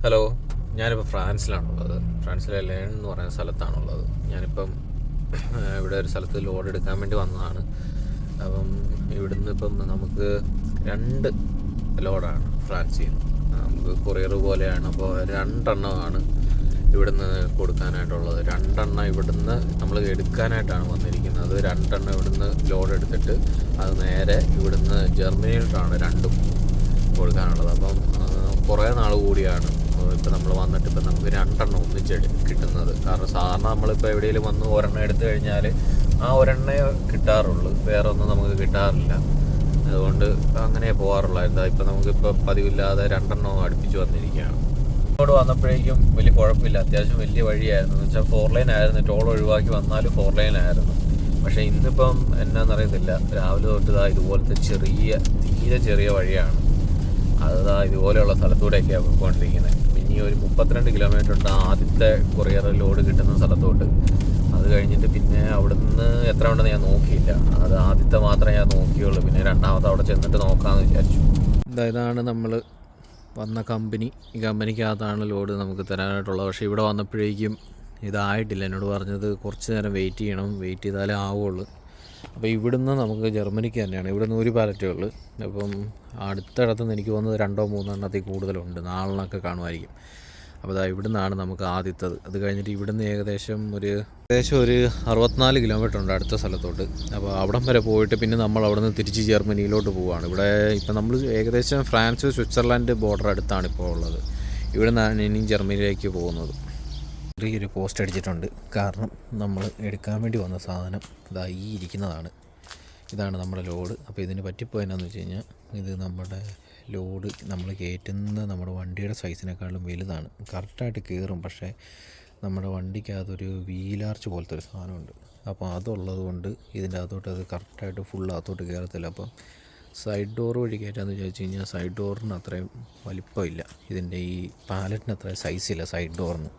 Hello, ഞാനിപ്പോൾ ഫ്രാൻസിലാണുള്ളത്. ഫ്രാൻസിലെ learn എന്ന് പറയുന്ന സ്ഥലത്താണുള്ളത്. ഞാനിപ്പം ഇവിടെ ഒരു സ്ഥലത്ത് ലോഡ് എടുക്കാൻ വേണ്ടി വന്നതാണ്. അപ്പം ഇവിടുന്ന് ഇപ്പം നമുക്ക് 2 ലോഡാണ് ഫ്രാൻസിൽ നിന്ന്. നമുക്ക് കൊറിയർ പോലെയാണ്. അപ്പോൾ 2 എണ്ണമാണ് ഇവിടുന്ന് കൊടുക്കാനായിട്ടുള്ളത്. 2 എണ്ണം ഇവിടുന്ന് നമ്മൾ എടുക്കാനായിട്ടാണ് വന്നിരിക്കുന്നത്. 2 എണ്ണം ഇവിടുന്ന് ലോഡ് എടുത്തിട്ട് അത് നേരെ ഇവിടുന്ന് ജർമ്മനിയിലോട്ടാണ് 2ഉം കൊടുക്കാനുള്ളത്. അപ്പം കുറേ നാൾ കൂടിയാണ് ഇപ്പോൾ നമ്മൾ വന്നിട്ട് ഇപ്പം നമുക്ക് 2 എണ്ണം ഒന്നിച്ച് കിട്ടുന്നത്. കാരണം സാധാരണ നമ്മളിപ്പോൾ എവിടെയെങ്കിലും വന്ന് ഒരെണ്ണം എടുത്തു കഴിഞ്ഞാൽ ആ ഒരെണ്ണേ കിട്ടാറുള്ളൂ, വേറെ ഒന്നും നമുക്ക് കിട്ടാറില്ല. അതുകൊണ്ട് അങ്ങനെ പോകാറുള്ളായിരുന്നു. ഇപ്പം നമുക്കിപ്പോൾ പതിവില്ലാതെ 2 എണ്ണം അടുപ്പിച്ച് വന്നിരിക്കുകയാണ്. ഇങ്ങോട്ട് വന്നപ്പോഴേക്കും വലിയ കുഴപ്പമില്ല, അത്യാവശ്യം വലിയ വഴിയായിരുന്നു. എന്ന് വെച്ചാൽ 4 ലൈൻ ആയിരുന്നു. ടോൾ ഒഴിവാക്കി വന്നാലും 4 ലൈൻ ആയിരുന്നു. പക്ഷേ ഇന്നിപ്പം എന്നാന്നറിയത്തില്ല, രാവിലെ തൊട്ട് ഇതുപോലത്തെ തീരെ ചെറിയ വഴിയാണ്. അത് ഇതുപോലെയുള്ള സ്ഥലത്തൂടെയൊക്കെയാണ് പോയിക്കൊണ്ടിരിക്കുന്നത്. ഇനി ഒരു 32 കിലോമീറ്റർ ഉണ്ട് ആദ്യത്തെ കൊറിയർ ലോഡ് കിട്ടുന്ന സ്ഥലത്തോട്ട്. അത് കഴിഞ്ഞിട്ട് പിന്നെ അവിടുന്ന് എത്ര ഉണ്ടെന്ന് ഞാൻ നോക്കിയില്ല. അത് ആദ്യത്തെ മാത്രമേ ഞാൻ നോക്കിയുള്ളൂ. പിന്നെ രണ്ടാമത്തെ അവിടെ ചെന്നിട്ട് നോക്കാമെന്ന് വിചാരിച്ചു. ഇതാണ് നമ്മൾ വന്ന കമ്പനി. ഈ കമ്പനിക്കകത്താണ് ലോഡ് നമുക്ക് തരാനായിട്ടുള്ളത്. പക്ഷേ ഇവിടെ വന്നപ്പോഴേക്കും ഇതായിട്ടില്ല. എന്നോട് പറഞ്ഞത് കുറച്ച് നേരം വെയിറ്റ് ചെയ്യണം, വെയിറ്റ് ചെയ്താലേ ആവുള്ളൂ. അപ്പോൾ ഇവിടുന്ന് നമുക്ക് ജർമ്മനിക്ക് തന്നെയാണ്. ഇവിടുന്ന് ഒരു പാലറ്റേ ഉള്ളൂ. അപ്പം അടുത്തടുത്തുനിന്ന് എനിക്ക് തോന്നുന്നത് 2-3 എണ്ണത്തിൽ കൂടുതലുണ്ട്, 4 എണ്ണമൊക്കെ കാണുമായിരിക്കും. അപ്പോൾ ഇവിടുന്നാണ് നമുക്ക് ആദ്യത്തത്. അത് കഴിഞ്ഞിട്ട് ഇവിടുന്ന് ഏകദേശം ഒരു 64 കിലോമീറ്റർ ഉണ്ട് അടുത്ത സ്ഥലത്തോട്ട്. അപ്പോൾ അവിടം വരെ പോയിട്ട് പിന്നെ നമ്മൾ അവിടുന്ന് തിരിച്ച് ജർമ്മനിയിലോട്ട് പോവുകയാണ്. ഇവിടെ ഇപ്പം നമ്മൾ ഏകദേശം ഫ്രാൻസ് സ്വിറ്റ്സർലാൻഡ് ബോർഡർ അടുത്താണ് ഇപ്പോൾ ഉള്ളത്. ഇവിടെ നിന്നാണ് ഇനി ജർമ്മനിയിലേക്ക് പോകുന്നത്. ചെറിയൊരു പോസ്റ്റ് അടിച്ചിട്ടുണ്ട്. കാരണം നമ്മൾ എടുക്കാൻ വേണ്ടി വന്ന സാധനം ഈ ഇരിക്കുന്നതാണ്. ഇതാണ് നമ്മുടെ ലോഡ്. അപ്പോൾ ഇതിന് പറ്റിപ്പോയെന്നാന്ന് വെച്ച് കഴിഞ്ഞാൽ, ഇത് നമ്മുടെ ലോഡ് നമ്മൾ കയറ്റുന്ന നമ്മുടെ വണ്ടിയുടെ സൈസിനേക്കാളും വലുതാണ്. കറക്റ്റായിട്ട് കയറും, പക്ഷേ നമ്മുടെ വണ്ടിക്കകത്തൊരു വീലാർച്ച് പോലത്തെ ഒരു സാധനമുണ്ട്. അപ്പോൾ അതുള്ളത് കൊണ്ട് ഇതിൻ്റെ അകത്തോട്ട് അത് കറക്റ്റായിട്ട് ഫുൾ അകത്തോട്ട് കയറത്തില്ല. അപ്പം സൈഡ് ഡോർ വഴി കയറ്റാമെന്ന് വിചാരിച്ചു കഴിഞ്ഞാൽ സൈഡ് ഡോറിന് അത്രയും വലിപ്പമില്ല, ഇതിൻ്റെ ഈ പാലറ്റിന് അത്രയും സൈസില്ല സൈഡ് ഡോറിന്.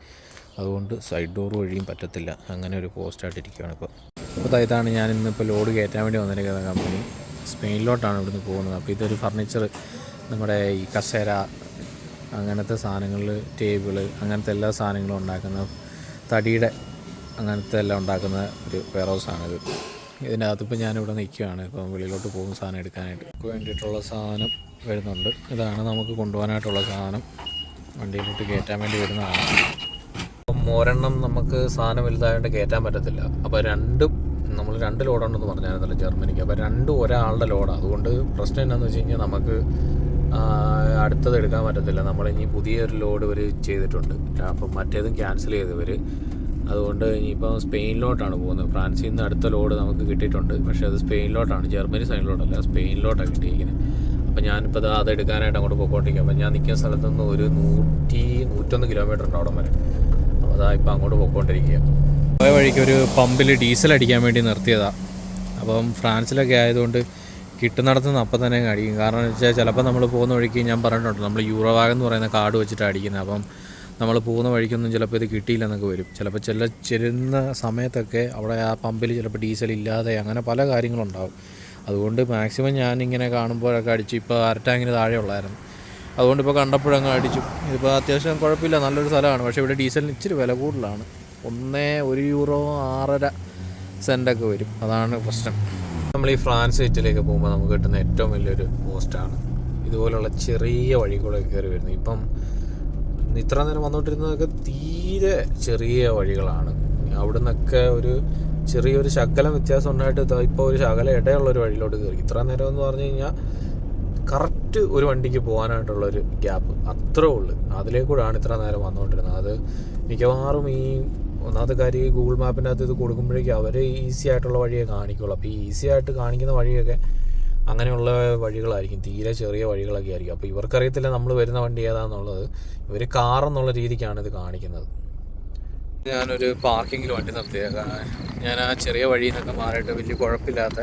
അതുകൊണ്ട് സൈഡ് ഡോർ വഴിയും പറ്റത്തില്ല. അങ്ങനെ ഒരു പോസ്റ്റായിട്ടിരിക്കുകയാണ് ഇപ്പോൾ. അപ്പോൾ ഇതാണ് ഞാൻ ഇന്നിപ്പോൾ ലോഡ് കയറ്റാൻ വേണ്ടി വന്നിരിക്കുന്ന കമ്പനി. സ്പെയിനിലോട്ടാണ് ഇവിടുന്ന് പോകുന്നത്. അപ്പോൾ ഇതൊരു ഫർണിച്ചർ, നമ്മുടെ ഈ കസേര അങ്ങനത്തെ സാധനങ്ങൾ, ടേബിള് അങ്ങനത്തെ എല്ലാ സാധനങ്ങളും ഉണ്ടാക്കുന്ന, തടിയുടെ അങ്ങനത്തെ എല്ലാം ഉണ്ടാക്കുന്ന ഒരു വെയർ ഹൗസാണിത്. ഇതിൻ്റെ അകത്തിപ്പോൾ ഞാനിവിടെ നിൽക്കുകയാണ്. ഇപ്പം വെളിയിലോട്ട് പോകുന്ന സാധനം എടുക്കാനായിട്ട് വേണ്ടിയിട്ടുള്ള സാധനം വരുന്നുണ്ട്. ഇതാണ് നമുക്ക് കൊണ്ടുപോകാനായിട്ടുള്ള സാധനം. വണ്ടിയിലോട്ട് കയറ്റാൻ വേണ്ടി വരുന്നതാണ്. അപ്പം ഒരെണ്ണം നമുക്ക് സാധനം വലുതായതുകൊണ്ട് കയറ്റാൻ പറ്റത്തില്ല. അപ്പോൾ നമ്മൾ 2 ലോഡുണ്ടെന്ന് പറഞ്ഞായിരുന്നല്ലോ ജർമ്മനിക്ക്. അപ്പോൾ 2 ഒരാളുടെ ലോഡാണ്. അതുകൊണ്ട് പ്രശ്നം എന്താണെന്ന് വെച്ച് കഴിഞ്ഞാൽ നമുക്ക് അടുത്തത് എടുക്കാൻ പറ്റത്തില്ല. നമ്മളിനി പുതിയൊരു ലോഡ് ഇവർ ചെയ്തിട്ടുണ്ട്. അപ്പം മറ്റേതും ക്യാൻസൽ ചെയ്തവർ. അതുകൊണ്ട് ഇനിയിപ്പം സ്പെയിനിലോട്ടാണ് പോകുന്നത്. ഫ്രാൻസിൽ നിന്ന് അടുത്ത ലോഡ് നമുക്ക് കിട്ടിയിട്ടുണ്ട്. പക്ഷേ അത് സ്പെയിനിലോട്ടാണ്, ജർമ്മനി സൈഡിലോട്ടല്ല, സ്പെയിനിലോട്ടാണ് കിട്ടിയിരിക്കുന്നത്. അപ്പോൾ ഞാനിപ്പോൾ അത് എടുക്കാനായിട്ട് അങ്ങോട്ട് പോയിക്കൊണ്ടിരിക്കും. അപ്പോൾ ഞാൻ നിൽക്കുന്ന സ്ഥലത്തു നിന്ന് ഒരു 101 കിലോമീറ്റർ ഉണ്ട് അവിടെ വരെ. അപ്പോൾ ഇപ്പോൾ അങ്ങോട്ട് പോയിക്കൊണ്ടിരിക്കുക. പോയ വഴിക്ക് ഒരു പമ്പിൽ ഡീസൽ അടിക്കാൻ വേണ്ടി നിർത്തിയതാണ്. അപ്പം ഫ്രാൻസിലൊക്കെ ആയതുകൊണ്ട് കിട്ടുന്നിടത്തുനിന്ന് അപ്പം തന്നെ അടിക്കും. കാരണം എന്ന് വെച്ചാൽ ചിലപ്പോൾ നമ്മൾ പോകുന്ന വഴിക്ക്, ഞാൻ പറഞ്ഞിട്ടുണ്ട്, നമ്മൾ യൂറോവാഗൻ എന്ന് പറയുന്ന കാർഡ് വെച്ചിട്ടാണ് അടിക്കുന്നത്. അപ്പം നമ്മൾ പോകുന്ന വഴിക്കൊന്നും ചിലപ്പോൾ ഇത് കിട്ടിയില്ലെന്നൊക്കെ വരും. ചിലപ്പോൾ ചെല്ലുന്ന സമയത്തൊക്കെ അവിടെ ആ പമ്പിൽ ചിലപ്പോൾ ഡീസൽ ഇല്ലാതെ അങ്ങനെ പല കാര്യങ്ങളുണ്ടാവും. അതുകൊണ്ട് മാക്സിമം ഞാനിങ്ങനെ കാണുമ്പോഴൊക്കെ അടിച്ചു. ഇപ്പോൾ അരട്ടാങ്കിന് താഴെ ഉള്ളായിരുന്നു. അതുകൊണ്ട് ഇപ്പോൾ കണ്ടപ്പോഴങ്ങ് അടിച്ചു. ഇതിപ്പോൾ അത്യാവശ്യം കുഴപ്പമില്ല, നല്ലൊരു സ്ഥലമാണ്. പക്ഷേ ഇവിടെ ഡീസലിന് ഇച്ചിരി വില കൂടുതലാണ്. €1 6.5 സെൻറ്റൊക്കെ വരും. അതാണ് പ്രശ്നം. നമ്മൾ ഈ ഫ്രാൻസ് സിറ്റിയിലേക്ക് പോകുമ്പോൾ നമുക്ക് കിട്ടുന്ന ഏറ്റവും വലിയൊരു പോസ്റ്റാണ് ഇതുപോലുള്ള ചെറിയ വഴി കൂടെ കയറി വരുന്നത്. ഇപ്പം ഇത്ര നേരം വന്നുകൊണ്ടിരുന്നതൊക്കെ തീരെ ചെറിയ വഴികളാണ്. അവിടെ നിന്നൊക്കെ ഒരു ചെറിയൊരു ശകലം വ്യത്യാസം ഉണ്ടായിട്ട് ഇപ്പോൾ ഒരു ശകലം ഇടയുള്ളൊരു വഴിയിലോട്ട് കയറി. ഇത്ര നേരം എന്ന് പറഞ്ഞു കഴിഞ്ഞാൽ കറക്റ്റ് ഒരു വണ്ടിക്ക് പോകാനായിട്ടുള്ളൊരു ഗ്യാപ്പ് അത്രേ ഉള്ളൂ. അതിലേക്കൂടാണ് ഇത്ര നേരം വന്നുകൊണ്ടിരുന്നത്. അത് മിക്കവാറും ഈ ഒന്നാമത്തെ കാര്യം, ഈ ഗൂഗിൾ മാപ്പിൻ്റെ അകത്ത് ഇത് കൊടുക്കുമ്പോഴേക്കും അവർ ഈസി ആയിട്ടുള്ള വഴിയെ കാണിക്കുള്ളൂ. അപ്പോൾ ഈ ഈസി ആയിട്ട് കാണിക്കുന്ന വഴിയൊക്കെ അങ്ങനെയുള്ള വഴികളായിരിക്കും, തീരെ ചെറിയ വഴികളൊക്കെ ആയിരിക്കും. അപ്പോൾ ഇവർക്കറിയത്തില്ല നമ്മൾ വരുന്ന വണ്ടി ഏതാണെന്നുള്ളത്. ഇവർ കാറെന്നുള്ള രീതിക്കാണ് ഇത് കാണിക്കുന്നത്. ഞാനൊരു പാർക്കിങ്ങിൽ വണ്ടി നിർത്തിയേക്കാം. ഞാൻ ആ ചെറിയ വഴിയിൽ നിന്നൊക്കെ മാറിയിട്ട് വലിയ കുഴപ്പമില്ലാത്ത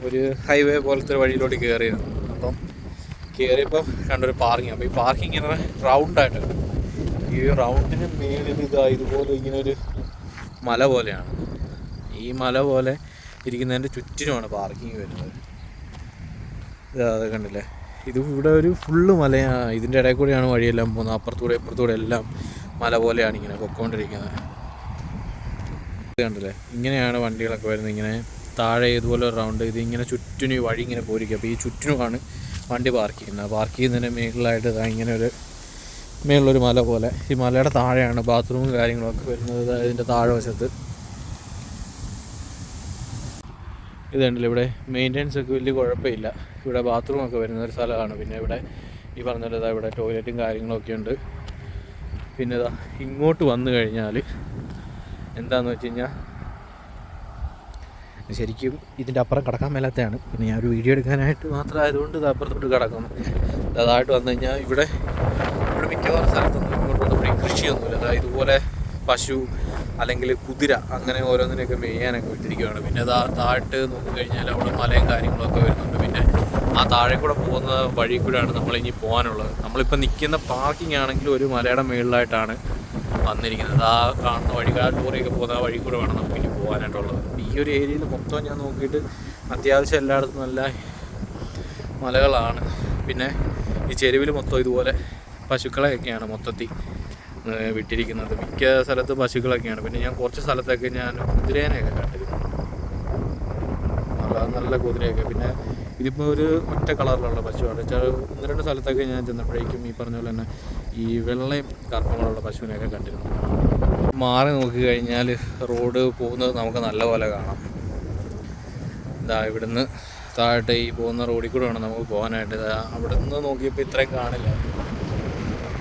ഒരു ഹൈവേ പോലത്തെ ഒരു വഴിയിലോട്ട് കയറിയിരുന്നു. അപ്പം കയറിയപ്പോൾ കണ്ടൊരു പാർക്കിങ്. അപ്പോൾ ഈ പാർക്കിങ് ഇങ്ങനെ റൗണ്ടായിട്ടുണ്ട്. ഈ റൗണ്ടിന് മേളിൽ ഇതുപോലെ ഇങ്ങനൊരു മല പോലെയാണ്. ഈ മല പോലെ ഇരിക്കുന്നതിൻ്റെ ചുറ്റിനുമാണ് പാർക്കിങ് വരുന്നത്. അത് കണ്ടില്ലേ, ഇത് ഇവിടെ ഒരു ഫുള്ള് മലയാണ്. ഇതിൻ്റെ ഇടയിൽ കൂടെയാണ് വഴിയെല്ലാം പോകുന്നത്. അപ്പുറത്തൂടെ ഇപ്പുറത്തൂടെ എല്ലാം മല പോലെയാണ് ഇങ്ങനെ പൊയ്ക്കൊണ്ടിരിക്കുന്നത്. കണ്ടില്ലേ, ഇങ്ങനെയാണ് വണ്ടികളൊക്കെ വരുന്നത്. ഇങ്ങനെ താഴെ ഇതുപോലെ ഒരു റൗണ്ട്, ഇതിങ്ങനെ ചുറ്റിനും ഈ വഴി ഇങ്ങനെ പോയിരിക്കും. അപ്പോൾ ഈ ചുറ്റിനുമാണ് വണ്ടി പാർക്ക് ചെയ്യുന്നത്. പാർക്ക് ചെയ്യുന്നതിന് മേളിലായിട്ട് ഇങ്ങനെ ഒരു മേളിലൊരു മല പോലെ, ഈ മലയുടെ താഴെയാണ് ബാത്റൂമും കാര്യങ്ങളൊക്കെ വരുന്നത്. ഇതിൻ്റെ താഴെ വശത്ത് ഇത് കണ്ടില്ല, ഇവിടെ മെയിൻ്റെനൻസ് ഒക്കെ വലിയ കുഴപ്പമില്ല. ഇവിടെ ബാത്റൂമൊക്കെ വരുന്ന ഒരു സ്ഥലമാണ്. പിന്നെ ഇവിടെ ഈ പറഞ്ഞ ഇവിടെ ടോയ്ലറ്റും കാര്യങ്ങളൊക്കെ ഉണ്ട്. പിന്നെ ഇതാ ഇങ്ങോട്ട് വന്നു കഴിഞ്ഞാൽ എന്താണെന്ന് വെച്ച് കഴിഞ്ഞാൽ ശരിക്കും ഇതിൻ്റെ അപ്പുറം കിടക്കാൻ മേലാത്തതാണ്. പിന്നെ ഞാൻ ഒരു വീഡിയോ എടുക്കാനായിട്ട് മാത്രമായതുകൊണ്ട് ഇത് അപ്പുറത്തോട്ട് കിടക്കുന്നു. അതായിട്ട് വന്നു കഴിഞ്ഞാൽ ഇവിടെ മിക്കവാറും സ്ഥലത്തൊന്നും ഇങ്ങോട്ട് വന്നപ്പോൾ കൃഷിയൊന്നുമില്ല. അതായത് ഇതുപോലെ പശു അല്ലെങ്കിൽ കുതിര അങ്ങനെ ഓരോന്നിനെയൊക്കെ മേയാനൊക്കെ വിട്ടിരിക്കുകയാണ്. പിന്നെ താഴത്ത് നോക്കിക്കഴിഞ്ഞാൽ അവിടെ മലയും കാര്യങ്ങളൊക്കെ വരുന്നുണ്ട്. പിന്നെ ആ താഴെ കൂടെ പോകുന്ന വഴി കൂടെയാണ് നമ്മളിനി പോകാനുള്ളത്. നമ്മളിപ്പോൾ നിൽക്കുന്ന പാർക്കിംഗ് ആണെങ്കിൽ ഒരു മലയുടെ മുകളിലായിട്ടാണ് വന്നിരിക്കുന്നത്. ആ കാണുന്ന വഴി, ആ ലോറിയൊക്കെ പോകുന്ന ആ വഴി കൂടെ വേണം നമുക്കിനി പോകാനായിട്ടുള്ളത്. ഈ ഒരു ഏരിയയിൽ മൊത്തം ഞാൻ നോക്കിയിട്ട് അത്യാവശ്യം എല്ലായിടത്തും നല്ല മലകളാണ്. പിന്നെ ഈ ചെരുവിൽ മൊത്തം ഇതുപോലെ പശുക്കളെയൊക്കെയാണ് മൊത്തത്തിൽ വിട്ടിരിക്കുന്നത്. മിക്ക സ്ഥലത്ത് പശുക്കളൊക്കെയാണ്. പിന്നെ ഞാൻ കുറച്ച് സ്ഥലത്തൊക്കെ ഞാൻ കുതിരേനെയൊക്കെ കണ്ടിരുന്നു, നല്ല കുതിരയൊക്കെ. പിന്നെ ഇതിപ്പോൾ ഒരു ഒറ്റ കളറിലുള്ള പശുവാണ്. വെച്ചാൽ 1-2 സ്ഥലത്തൊക്കെ ഞാൻ ചെന്നപ്പോഴേക്കും ഈ പറഞ്ഞ പോലെ തന്നെ ഈ വെള്ളയും കറുപ്പുമുള്ള പശുവിനെയൊക്കെ കണ്ടിരുന്നു. മാറി നോക്കി കഴിഞ്ഞാൽ റോഡ് പോകുന്നത് നമുക്ക് നല്ലപോലെ കാണാം. ഇവിടുന്ന് താഴത്തെ ഈ പോകുന്ന റോഡിൽ കൂടെ വേണം നമുക്ക് പോകാനായിട്ട്. അവിടെ നിന്ന് നോക്കിയപ്പോൾ ഇത്രയും കാണില്ല.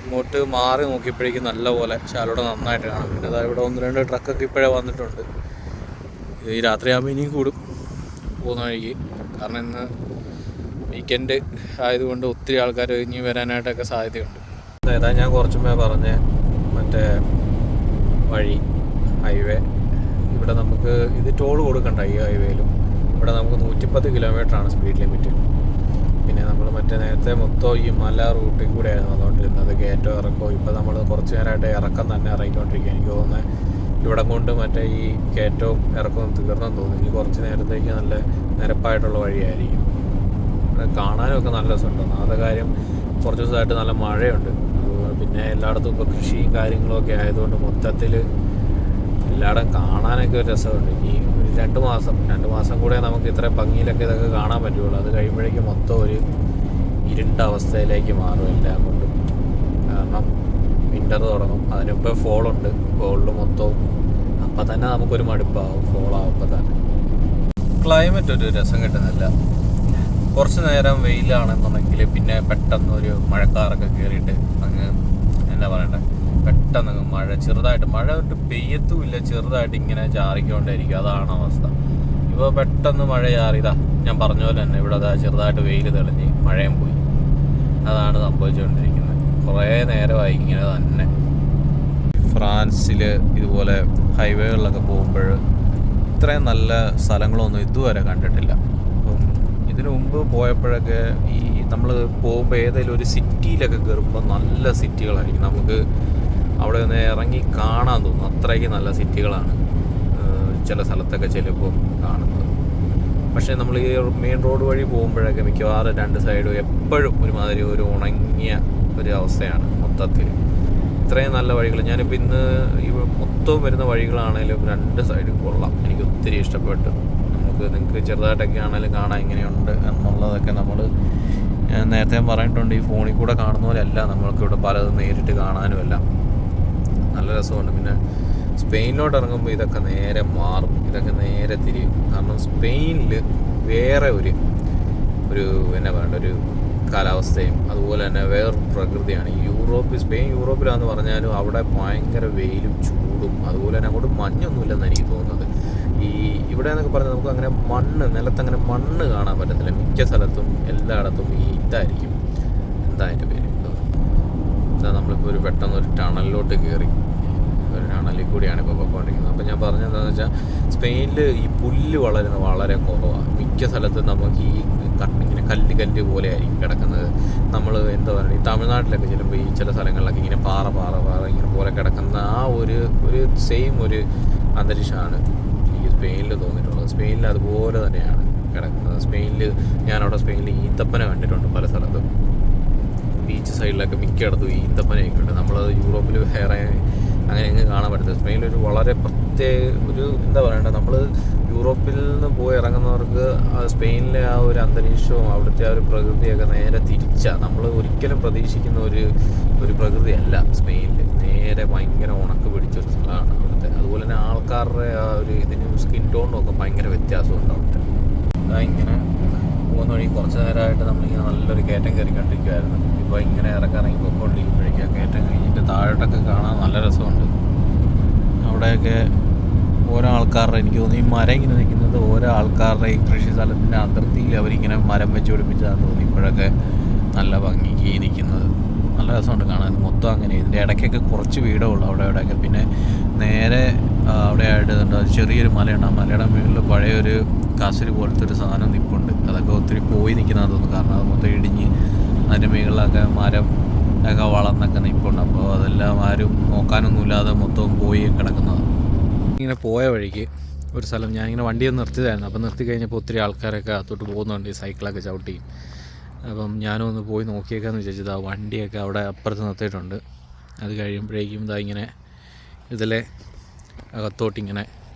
ഇങ്ങോട്ട് മാറി നോക്കിയപ്പോഴേക്കും നല്ലപോലെ ശാലോടെ നന്നായിട്ട് കാണാം. പിന്നെ ഇവിടെ 1-2 ട്രക്കൊക്കെ ഇപ്പോഴേ വന്നിട്ടുണ്ട്. ഈ രാത്രിയാകുമ്പോൾ ഇനിയും കൂടും പോകുന്ന വഴിക്ക്. കാരണം ഇന്ന് വീക്കെൻഡ് ആയതുകൊണ്ട് ഒത്തിരി ആൾക്കാർ ഇനി വരാനായിട്ടൊക്കെ സാധ്യതയുണ്ട്. അതായത് ഞാൻ കുറച്ചുമേ പറഞ്ഞ മറ്റേ വഴി ഹൈവേ, ഇവിടെ നമുക്ക് ഇത് ടോൾ കൊടുക്കണ്ട. ഈ ഹൈവേയിലും ഇവിടെ നമുക്ക് 110 കിലോമീറ്ററാണ് സ്പീഡ് ലിമിറ്റ്. പിന്നെ നമ്മൾ മറ്റേ നേരത്തെ മൊത്തം ഈ മല റൂട്ടിൽ കൂടെ ആയിരുന്നു വന്നുകൊണ്ടിരുന്നത്. കയറ്റോ ഇറക്കോ. ഇപ്പോൾ നമ്മൾ കുറച്ച് നേരമായിട്ട് ഇറക്കം തന്നെ ഇറങ്ങിക്കൊണ്ടിരിക്കുക. എനിക്ക് തോന്നുന്നത് ഇവിടം കൊണ്ട് മറ്റേ ഈ കയറ്റവും ഇറക്കവും തീർന്നെന്ന് തോന്നുന്നു. ഇനി കുറച്ച് നേരത്തേക്ക് നല്ല നിരപ്പായിട്ടുള്ള വഴിയായിരിക്കും. ഇവിടെ കാണാനൊക്കെ നല്ല രസമുണ്ട്. ഒന്നാമത്തെ കാര്യം കുറച്ച് ദിവസമായിട്ട് നല്ല മഴയുണ്ട്. പിന്നെ എല്ലായിടത്തും ഇപ്പോൾ കൃഷിയും കാര്യങ്ങളൊക്കെ ആയതുകൊണ്ട് മൊത്തത്തിൽ എല്ലായിടം കാണാനൊക്കെ ഒരു രസമുണ്ട്. ഇനി ഒരു 2 മാസം കൂടെ നമുക്ക് ഇത്രയും ഭംഗിയിലൊക്കെ ഇതൊക്കെ കാണാൻ പറ്റുള്ളൂ. അത് കഴിയുമ്പോഴേക്കും മൊത്തം ഒരു ഇരുണ്ട അവസ്ഥയിലേക്ക് മാറും എല്ലാം കൊണ്ടും. കാരണം വിൻ്റർ തുടങ്ങും. അതിനിപ്പോൾ ഫോളുണ്ട്. ഫോളിൽ മൊത്തവും അപ്പം തന്നെ നമുക്കൊരു മടുപ്പാവും ഫോളാവുമ്പോൾ തന്നെ. ക്ലൈമറ്റ് ഒരു രസം കിട്ടുന്നില്ല. കുറച്ച് നേരം വെയിലാണെന്നുണ്ടെങ്കിൽ പിന്നെ പെട്ടെന്ന് ഒരു മഴക്കാറൊക്കെ കയറിയിട്ട് അങ്ങ് എന്താ പറയണ്ടേ, പെട്ടെന്ന് മഴ ചെറുതായിട്ട് മഴ തൊട്ട് പെയ്യത്തുമില്ല, ചെറുതായിട്ട് ഇങ്ങനെ ചാറിക്കൊണ്ടേയിരിക്കും. അതാണ് അവസ്ഥ. ഇപ്പോൾ പെട്ടെന്ന് മഴ ചാറിയതാ, ഞാൻ പറഞ്ഞ പോലെ തന്നെ ഇവിടെ ചെറുതായിട്ട് വെയിൽ തെളിഞ്ഞ് മഴയും പോയി. അതാണ് സംഭവിച്ചുകൊണ്ടിരിക്കുന്നത്. കുറേ നേരമായി ഇങ്ങനെ തന്നെ. ഫ്രാൻസിൽ ഇതുപോലെ ഹൈവേകളിലൊക്കെ പോകുമ്പോൾ ഇത്രയും നല്ല സ്ഥലങ്ങളൊന്നും ഇതുവരെ കണ്ടിട്ടില്ല. അപ്പം ഇതിനു മുമ്പ് പോയപ്പോഴൊക്കെ ഈ നമ്മൾ പോകുമ്പോൾ ഏതെങ്കിലും ഒരു സിറ്റിയിലൊക്കെ കയറുമ്പോൾ നല്ല സിറ്റികളായിരിക്കും. നമുക്ക് അവിടെ നിന്ന് ഇറങ്ങി കാണാൻ തോന്നും. അത്രയ്ക്ക് നല്ല സിറ്റികളാണ് ചില സ്ഥലത്തൊക്കെ ചിലപ്പോൾ കാണുന്നത്. പക്ഷേ നമ്മൾ ഈ മെയിൻ റോഡ് വഴി പോകുമ്പോഴൊക്കെ മിക്കവാറും 2 സൈഡും എപ്പോഴും ഒരുമാതിരി ഒരു ഉണങ്ങിയ ഒരു അവസ്ഥയാണ് മൊത്തത്തിൽ. ഇത്രയും നല്ല വഴികൾ ഞാനിപ്പോൾ ഇന്ന് ഈ മൊത്തവും വരുന്ന വഴികളാണെങ്കിലും 2 സൈഡും കൊള്ളാം. എനിക്ക് ഒത്തിരി ഇഷ്ടപ്പെട്ടു. നിങ്ങൾക്ക് ചെറുതായിട്ടൊക്കെ ആണെങ്കിലും കാണാൻ ഇങ്ങനെയുണ്ട് എന്നുള്ളതൊക്കെ നമ്മൾ നേരത്തെ പറഞ്ഞിട്ടുണ്ട്. ഈ ഫോണിൽ കൂടെ കാണുന്ന പോലെയല്ല നമ്മൾക്കിവിടെ പലതും നേരിട്ട് കാണാനുമല്ല. നല്ല രസമുണ്ട്. പിന്നെ സ്പെയിനിലോട്ട് ഇറങ്ങുമ്പോൾ ഇതൊക്കെ നേരെ മാറും, ഇതൊക്കെ നേരെ തിരിയും. കാരണം സ്പെയിനിൽ വേറെ ഒരു എന്നാ പറയണ്ട ഒരു കാലാവസ്ഥയും അതുപോലെ തന്നെ വേറൊരു പ്രകൃതിയാണ്. സ്പെയിൻ യൂറോപ്പിലാന്ന് പറഞ്ഞാലും അവിടെ ഭയങ്കര വെയിലും ചൂടും അതുപോലെ തന്നെ അങ്ങോട്ട് മഞ്ഞൊന്നുമില്ലെന്ന് എനിക്ക് തോന്നുന്നത്. ഇവിടെ എന്നൊക്കെ പറഞ്ഞാൽ നമുക്ക് അങ്ങനെ നിലത്തങ്ങനെ മണ്ണ് കാണാൻ പറ്റത്തില്ല. മിക്ക സ്ഥലത്തും എല്ലായിടത്തും ഈ ഇതായിരിക്കും, എന്താ അതിൻ്റെ പേര്, നമ്മളിപ്പോൾ പെട്ടെന്ന് ഒരു ടണലിലോട്ട് കയറി. ഒരു ടണലിൽ കൂടിയാണ് ഇപ്പോൾ പോയിക്കൊണ്ടിരിക്കുന്നത്. അപ്പോൾ ഞാൻ പറഞ്ഞതെന്താണെന്ന് വെച്ചാൽ സ്പെയിനിൽ ഈ പുല്ല് വളരുന്നത് വളരെ കുറവാണ്. മിക്ക സ്ഥലത്തും നമുക്ക് ഈ ഇങ്ങനെ കല്ല് പോലെ ആയിരിക്കും കിടക്കുന്നത്. നമ്മൾ എന്താ പറയുക, ഈ തമിഴ്നാട്ടിലൊക്കെ ചിലപ്പോൾ ഈ ചില സ്ഥലങ്ങളിലൊക്കെ ഇങ്ങനെ പാറ ഇങ്ങനെ പോലെ കിടക്കുന്ന ആ ഒരു സെയിം ഒരു അന്തരീക്ഷമാണ് ഈ സ്പെയിനിൽ തോന്നിയിട്ടുള്ളത്. സ്പെയിനിൽ അതുപോലെ തന്നെയാണ് കിടക്കുന്നത്. സ്പെയിനിൽ ഈന്തപ്പന കണ്ടിട്ടുണ്ട് പല സ്ഥലത്തും. ബീച്ച് സൈഡിലൊക്കെ മിക്കയിടത്തും ഈന്തപ്പനയൊക്കെ ഉണ്ട്. നമ്മളത് യൂറോപ്പിൽ വേറെ അങ്ങനെ എങ്ങ് കാണാൻ പറ്റത്തില്ല. സ്പെയിനിലൊരു വളരെ ഒരു എന്താ പറയണ്ടേ, നമ്മൾ യൂറോപ്പിൽ നിന്ന് പോയി ഇറങ്ങുന്നവർക്ക് സ്പെയിനിലെ ആ ഒരു അന്തരീക്ഷവും അവിടുത്തെ ആ ഒരു പ്രകൃതിയൊക്കെ നേരെ തിരിച്ചാണ്. നമ്മൾ ഒരിക്കലും പ്രതീക്ഷിക്കുന്ന ഒരു പ്രകൃതിയല്ല സ്പെയിനിൽ. നേരെ ഭയങ്കര ഉണക്ക് പിടിച്ചൊരു സ്ഥലമാണ് അവിടുത്തെ. അതുപോലെ തന്നെ ആൾക്കാരുടെ ആ ഒരു സ്കിൻ ടോണും ഒക്കെ ഭയങ്കര വ്യത്യാസമുണ്ട് അവിടുത്തെ. ഇങ്ങനെ പോകുന്ന വഴി കുറച്ച് നേരമായിട്ട് നമ്മളിങ്ങനെ നല്ലൊരു കയറ്റം കയറിക്കൊണ്ടിരിക്കുമായിരുന്നു. ഇപ്പോൾ ഇങ്ങനെ ഇറങ്ങി പൊയ്ക്കൊണ്ടിരിക്കുമ്പോഴേക്കും കയറ്റം കഴിഞ്ഞിട്ട് താഴോട്ടൊക്കെ കാണാൻ നല്ല രസമുണ്ട്. അവിടെയൊക്കെ ഓരോ ആൾക്കാരുടെ, എനിക്ക് തോന്നി ഈ മരം ഇങ്ങനെ നിൽക്കുന്നത് ഓരോ ആൾക്കാരുടെ ഈ കൃഷി സ്ഥലത്തിൻ്റെ അതിർത്തിയിൽ അവരിങ്ങനെ മരം വെച്ച് പിടിപ്പിച്ചതാണെന്ന് തോന്നി. ഇപ്പോഴൊക്കെ നല്ല ഭംഗിക്ക് നിൽക്കുന്നത് നല്ല രസമുണ്ട് കാണാൻ. മൊത്തം അങ്ങനെ ഇതിൻ്റെ ഇടയ്ക്കൊക്കെ കുറച്ച് വീടേ ഉള്ളൂ അവിടെയൊക്കെ. പിന്നെ നേരെ അവിടെ ആയിട്ട് ചെറിയൊരു മലയുണ്ട്. ആ മലയുടെ മുകളിൽ പഴയൊരു കാസരി പോലത്തെ ഒരു സാധനം നിൽപ്പുണ്ട്. അതൊക്കെ ഒത്തിരി പോയി നിൽക്കുന്നതെന്ന് തോന്നുന്നു. കാരണം അത് മൊത്തം ഇടിഞ്ഞ് അതിൻ്റെ മുകളിലൊക്കെ മരം ഒക്കെ വളർന്നൊക്കെ നിൽപ്പുണ്ട്. അപ്പോൾ അതെല്ലാം ആരും നോക്കാനൊന്നുമില്ലാതെ മൊത്തം പോയി കിടക്കുന്നതാണ്. ഇങ്ങനെ പോയ വഴിക്ക് ഒരു സ്ഥലം ഞാനിങ്ങനെ വണ്ടിയൊന്ന് നിർത്തിയതായിരുന്നു. അപ്പോൾ നിർത്തി കഴിഞ്ഞപ്പോൾ ഒത്തിരി ആൾക്കാരൊക്കെ അകത്തോട്ട് പോകുന്നുണ്ട്, ഈ സൈക്കിളൊക്കെ ചവിട്ടി. അപ്പം ഞാനും ഒന്ന് പോയി നോക്കിയേക്കാന്ന് വിചാരിച്ചത്. ആ വണ്ടിയൊക്കെ അവിടെ അപ്പുറത്ത് നിർത്തിയിട്ടുണ്ട്. അത് കഴിയുമ്പോഴേക്കും ഇങ്ങനെ ഇതിലെ അകത്തോട്ടിങ്ങനെ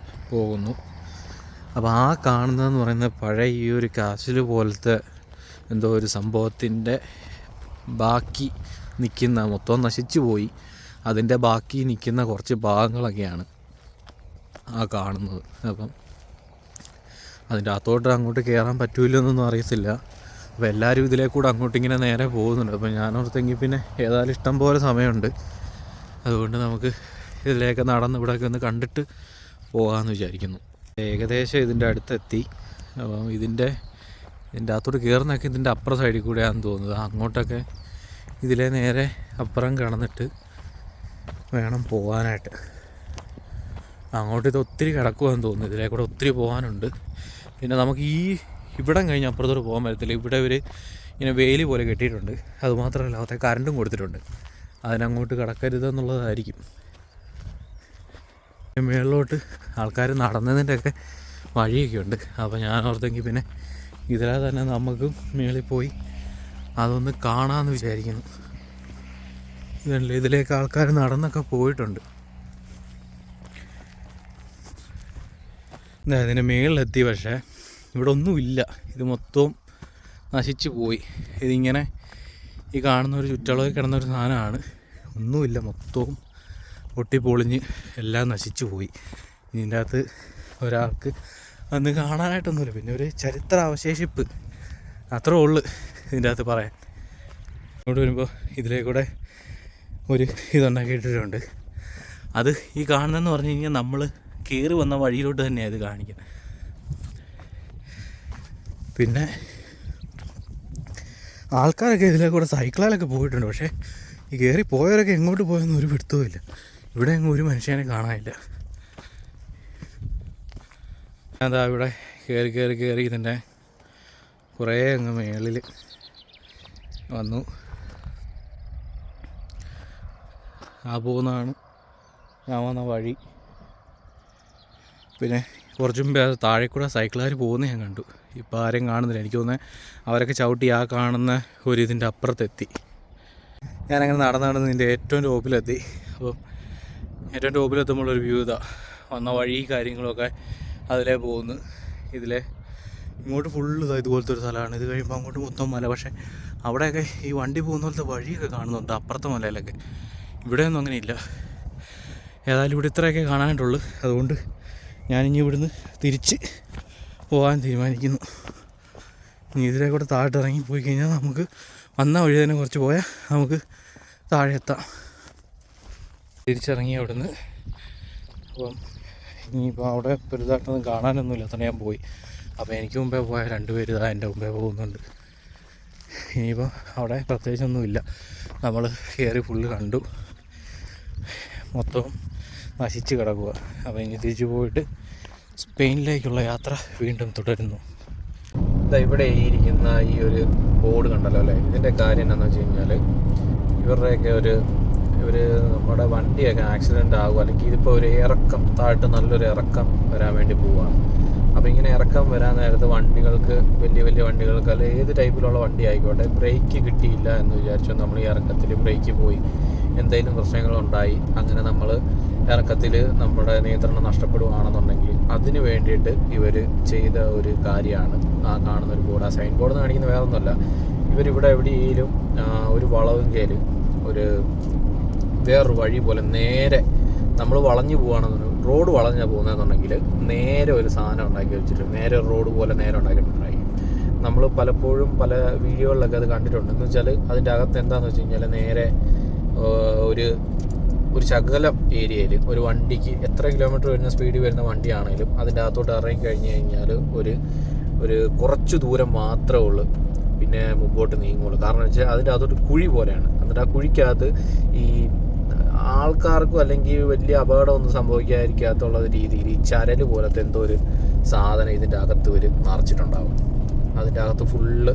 പോകുന്നു. അപ്പോൾ ആ കാണുന്നതെന്ന് പറയുന്നത് പഴയ ഈ ഒരു കാസിൽ പോലത്തെ എന്തോ ഒരു സംഭവത്തിൻ്റെ ബാക്കി നിൽക്കുന്ന, മൊത്തം നശിച്ചു പോയി, അതിൻ്റെ ബാക്കി നിൽക്കുന്ന കുറച്ച് ഭാഗങ്ങളൊക്കെയാണ് ആ കാണുന്നത്. അപ്പം അതിൻ്റെ അകത്തോട്ട് അങ്ങോട്ട് കയറാൻ പറ്റൂലെന്നൊന്നും അറിയത്തില്ല. അപ്പോൾ എല്ലാവരും ഇതിലേക്കൂടെ അങ്ങോട്ടിങ്ങനെ നേരെ പോകുന്നുണ്ട്. അപ്പോൾ ഞാനോർത്തെങ്കിൽ പിന്നെ ഏതായാലും ഇഷ്ടം പോലെ സമയമുണ്ട്, അതുകൊണ്ട് നമുക്ക് ഇതിലേക്ക് നടന്ന് ഇവിടെയൊക്കെ ഒന്ന് കണ്ടിട്ട് പോകാമെന്ന് വിചാരിക്കുന്നു. ഏകദേശം ഇതിൻ്റെ അടുത്തെത്തി. അപ്പം ഇതിൻ്റെ അകത്തോട്ട് കയറുന്നതൊക്കെ ഇതിൻ്റെ അപ്പുറം സൈഡിൽ കൂടെയാണെന്ന് തോന്നുന്നത്. അങ്ങോട്ടൊക്കെ ഇതിലെ നേരെ അപ്പുറം കടന്നിട്ട് വേണം പോകാനായിട്ട്. അങ്ങോട്ട് ഇത് ഒത്തിരി കിടക്കുവാന്ന് തോന്നുന്നു. ഇതിലേ കൂടെ ഒത്തിരി പോകാനുണ്ട്. പിന്നെ നമുക്ക് ഇവിടം കഴിഞ്ഞ് അപ്പുറത്തോട്ട് പോകാൻ പറ്റത്തില്ല. ഇവിടെ ഇങ്ങനെ വേലി പോലെ കെട്ടിയിട്ടുണ്ട്. അതുമാത്രമല്ല അകത്തെ കറണ്ടും കൊടുത്തിട്ടുണ്ട്. അതിനങ്ങോട്ട് കടക്കരുതെന്നുള്ളതായിരിക്കും. മുകളിലോട്ട് ആൾക്കാർ നടന്നതിൻ്റെയൊക്കെ വഴിയൊക്കെ ഉണ്ട്. അപ്പോൾ ഞാൻ ഓർത്തെങ്കിൽ പിന്നെ ഇതിലെ തന്നെ നമുക്ക് മുകളിൽ പോയി അതൊന്ന് കാണാമെന്ന് വിചാരിക്കുന്നു. ഇതല്ലേ, ഇതിലേക്ക് ആൾക്കാർ നടന്നൊക്കെ പോയിട്ടുണ്ട്. ഇതിൻ്റെ മുകളിലെത്തി, പക്ഷേ ഇവിടെ ഒന്നുമില്ല. ഇത് മൊത്തവും നശിച്ചു പോയി. ഇതിങ്ങനെ ഈ കാണുന്ന ഒരു ചുറ്റളവിൽ കിടന്നൊരു സാധനമാണ്. ഒന്നുമില്ല, മൊത്തവും പൊട്ടിപ്പൊളിഞ്ഞ് എല്ലാം നശിച്ചു പോയി. ഇതിൻ്റെ അകത്ത് ഒരാൾക്ക് അന്ന് കാണാനായിട്ടൊന്നുമില്ല. പിന്നെ ഒരു ചരിത്ര അവശേഷിപ്പ് അത്രേ ഉള്ളു ഇതിൻ്റെ അകത്ത് പറയാൻ. ഇങ്ങോട്ട് വരുമ്പോൾ ഇതിലേക്കൂടെ ഒരു ഇതുണ്ടാക്കിയിട്ടുണ്ട്. അത് ഈ കാണുന്നതെന്ന് പറഞ്ഞു കഴിഞ്ഞാൽ നമ്മൾ കയറി വന്ന വഴിയിലോട്ട് തന്നെയാണ് ഇത് കാണിക്കുന്നത്. പിന്നെ ആൾക്കാരൊക്കെ ഇതിലേക്കൂടെ സൈക്കിളിലൊക്കെ പോയിട്ടുണ്ട്. പക്ഷേ ഈ കയറി പോയവരൊക്കെ എങ്ങോട്ട് പോയെന്ന് ഒരു പിടുത്തവുമില്ല. ഇവിടെ എങ്ങും ഒരു മനുഷ്യനെ കാണാനില്ല. അതാ ഇവിടെ കയറി ഇതിൻ്റെ കുറേ അങ്ങ് മേളിൽ വന്നു. ആ പോകുന്നതാണ് ഞാൻ വന്ന വഴി. പിന്നെ കുറച്ച് മുമ്പേ അത് താഴെ കൂടെ സൈക്കിളുകാർ പോകുന്നത് ഞാൻ കണ്ടു. ഇപ്പോൾ ആരെയും കാണുന്നില്ല. എനിക്ക് തോന്നുന്നത് അവരൊക്കെ ചവിട്ടി ആ കാണുന്ന ഒരു ഇതിൻ്റെ അപ്പുറത്തെത്തി. ഞാനങ്ങനെ നടന്ന് ഇതിൻ്റെ ഏറ്റവും ടോപ്പിലെത്തി. അപ്പം ഏറ്റവും ടോപ്പിലെത്തുമ്പോഴൊരു വ്യൂ ഇതാ. വന്ന വഴി കാര്യങ്ങളൊക്കെ അതിലേ പോകുന്നു. ഇതിലെ ഇങ്ങോട്ട് ഫുള്ള് ഇതുപോലത്തെ ഒരു സ്ഥലമാണ്. ഇത് കഴിയുമ്പോൾ അങ്ങോട്ട് മൊത്തം മല. പക്ഷേ അവിടെയൊക്കെ ഈ വണ്ടി പോകുന്ന പോലത്തെ വഴിയൊക്കെ കാണുന്നുണ്ട് അപ്പുറത്തെ മലയിലൊക്കെ. ഇവിടെയൊന്നും അങ്ങനെയില്ല. ഏതായാലും ഇവിടെ ഇത്രയൊക്കെ കാണാനായിട്ടുള്ളൂ. അതുകൊണ്ട് ഞാനിനി ഇവിടുന്ന് തിരിച്ച് പോകാൻ തീരുമാനിക്കുന്നു. ഇനി ഇതിലെ കൂടെ താഴോട്ട് ഇറങ്ങി പോയി കഴിഞ്ഞാൽ നമുക്ക് വന്ന വഴി തന്നെ കുറച്ച് പോയാൽ നമുക്ക് താഴെ എത്താം. തിരിച്ചിറങ്ങി അവിടുന്ന്. അപ്പം ഇനിയിപ്പോൾ അവിടെ വലുതായിട്ടൊന്നും കാണാനൊന്നുമില്ല. അത്ര ഞാൻ പോയി. അപ്പോൾ എനിക്ക് മുമ്പേ പോയ 2 പേര് ഇതാ എൻ്റെ മുമ്പേ പോകുന്നുണ്ട്. ഇനിയിപ്പോൾ അവിടെ പ്രത്യേകിച്ചൊന്നുമില്ല. നമ്മൾ കയറി ഫുള്ള് കണ്ടു, മൊത്തം നശിച്ച് കിടക്കുക. അപ്പോൾ ഇനി തിരിച്ചു പോയിട്ട് സ്പെയിനിലേക്കുള്ള യാത്ര വീണ്ടും തുടരുന്നു. ഇവിടെ ഇരിക്കുന്ന ഈ ഒരു ബോർഡ് കണ്ടല്ലോ അല്ലേ, ഇതിൻ്റെ കാര്യം എന്താണെന്ന് വെച്ച് കഴിഞ്ഞാൽ ഇവരുടെയൊക്കെ നമ്മുടെ വണ്ടിയൊക്കെ ആക്സിഡൻ്റ് ആകും, അല്ലെങ്കിൽ ഇതിപ്പോൾ ഒരു ഇറക്കം താഴ്ത്ത് നല്ലൊരു ഇറക്കം വരാൻ വേണ്ടി പോവുകയാണ്. അപ്പോൾ ഇങ്ങനെ ഇറക്കം വരാൻ നേരത്ത് വണ്ടികൾക്ക്, വലിയ വലിയ വണ്ടികൾക്ക്, അല്ല ഏത് ടൈപ്പിലുള്ള വണ്ടി ആയിക്കോട്ടെ, ബ്രേക്ക് കിട്ടിയില്ല എന്ന് വിചാരിച്ചു നമ്മൾ ഈ ഇറക്കത്തിൽ ബ്രേക്ക് പോയി എന്തെങ്കിലും പ്രശ്നങ്ങളുണ്ടായി, അങ്ങനെ നമ്മൾ ഇറക്കത്തിൽ നമ്മുടെ നിയന്ത്രണം നഷ്ടപ്പെടുകയാണെന്നുണ്ടെങ്കിൽ അതിന് വേണ്ടിയിട്ട് ഇവർ ചെയ്ത ഒരു കാര്യമാണ് ആ കാണുന്ന ഒരു ബോർഡ്. ആ സൈൻ ബോർഡ് എന്ന് കാണിക്കുന്ന വേറെ ഒന്നുമല്ല, ഇവരിവിടെ എവിടെയെങ്കിലും ഒരു വളവെങ്കിൽ വേറൊരു വഴി പോലെ നേരെ നമ്മൾ വളഞ്ഞു പോകുകയാണെന്നുണ്ടെങ്കിൽ, റോഡ് വളഞ്ഞാൽ പോകുന്നതെന്നുണ്ടെങ്കിൽ നേരെ ഒരു സാധനം ഉണ്ടാക്കി വെച്ചിട്ട് നേരെ റോഡ് പോലെ നേരെ ഉണ്ടാക്കിയിട്ടുണ്ടായിരിക്കും. നമ്മൾ പലപ്പോഴും പല വീഡിയോകളിലൊക്കെ അത് കണ്ടിട്ടുണ്ട്. എന്ന് വെച്ചാൽ അതിൻ്റെ അകത്ത് എന്താണെന്ന് വെച്ച് കഴിഞ്ഞാൽ നേരെ ഒരു ശകലം ഏരിയയിൽ ഒരു വണ്ടിക്ക് എത്ര കിലോമീറ്റർ വരുന്ന സ്പീഡിൽ വരുന്ന വണ്ടിയാണെങ്കിലും അതിൻ്റെ അകത്തോട്ട് ഇറങ്ങി കഴിഞ്ഞ് കഴിഞ്ഞാൽ ഒരു കുറച്ച് ദൂരം മാത്രമേ ഉള്ളൂ പിന്നെ മുമ്പോട്ട് നീങ്ങുള്ളൂ. കാരണം വെച്ചാൽ അതിൻ്റെ അകത്തോട്ട് കുഴി പോലെയാണ്. എന്നിട്ട് ആ കുഴിക്കകത്ത് ഈ ആൾക്കാർക്കും അല്ലെങ്കിൽ വലിയ അപകടമൊന്നും സംഭവിക്കാതിരിക്കാത്തുള്ള രീതിയിൽ ഈ ചരൽ പോലത്തെ എന്തോ ഒരു സാധനം ഇതിൻ്റെ അകത്ത് നിറച്ചിട്ടുണ്ടാകും. അതിൻ്റെ അകത്ത് ഫുള്ള്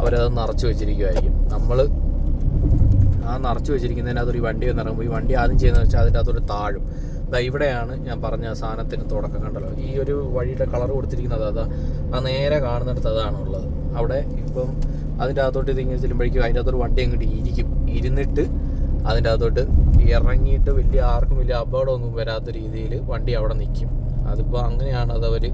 അവരത് നിറച്ച് വെച്ചിരിക്കുമായിരിക്കും. നമ്മൾ ആ നിറച്ച് വെച്ചിരിക്കുന്നതിനകത്തൊരു വണ്ടി ഇറങ്ങുമ്പോൾ ഈ വണ്ടി ആദ്യം ചെയ്യുന്നതെന്ന് വെച്ചാൽ അതിൻ്റെ അകത്തൊരു താഴും. ഇവിടെയാണ് ഞാൻ പറഞ്ഞ സാധനത്തിന് തുടക്കം കണ്ടല്ലോ, ഈ ഒരു വഴിയുടെ കളർ കൊടുത്തിരിക്കുന്നത് അതാ, ആ നേരെ കാണുന്നിടത്ത് അതാണുള്ളത്. അവിടെ ഇപ്പം അതിൻ്റെ അകത്തോട്ട് ഇതിങ്ങനെ ചെല്ലുമ്പോഴേക്കും അതിൻ്റെ അകത്തൊരു വണ്ടി അങ്ങോട്ട് ഇരുന്നിട്ട് അതിൻ്റെ അകത്തോട്ട് ഇറങ്ങിയിട്ട് ആർക്കും വലിയ അപകടമൊന്നും വരാത്ത രീതിയിൽ വണ്ടി അവിടെ നിൽക്കും. അതിപ്പോൾ അങ്ങനെയാണ് അതവർ